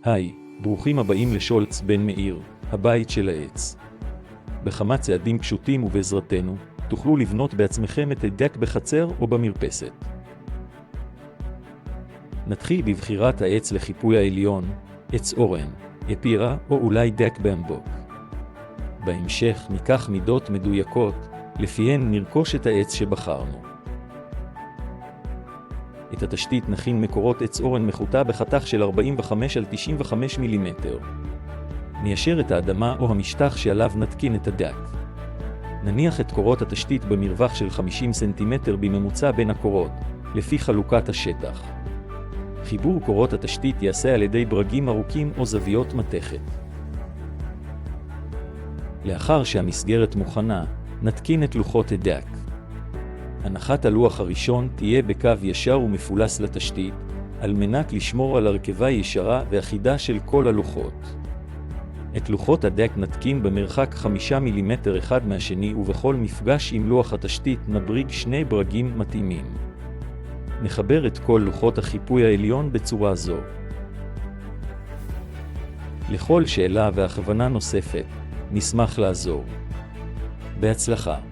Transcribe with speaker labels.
Speaker 1: היי, ברוכים הבאים לשולץ בן מאיר, הבית של העץ. בכמה צעדים פשוטים ובעזרתנו, תוכלו לבנות בעצמכם את הדק בחצר או במרפסת. נתחיל בבחירת העץ לחיפוי העליון, עץ אורן, אפירה או אולי דק במבוק. בהמשך ניקח מידות מדויקות, לפיהן נרכוש את העץ שבחרנו. את התשתית נכין מקורות עץ אורן מחוטה בחתך של 45 על 95 מילימטר. ניישר את האדמה או המשטח שעליו נתקין את הדק. נניח את קורות התשתית במרווח של 50 סנטימטר בממוצע בין הקורות, לפי חלוקת השטח. חיבור קורות התשתית ייעשה על ידי ברגים ארוכים או זוויות מתכת. לאחר שהמסגרת מוכנה, נתקין את לוחות הדק. הנחת הלוח הראשון תהיה בקו ישר ומפולס לתשתית, על מנת לשמור על הרכבה ישרה ואחידה של כל הלוחות. את לוחות הדק נתקין במרחק 5 מילימטר אחד מהשני, ובכל מפגש עם לוח התשתית נבריג 2 ברגים מתאימים. נחבר את כל לוחות החיפוי העליון בצורה זו. לכל שאלה והכוונה נוספת, נשמח לעזור. בהצלחה.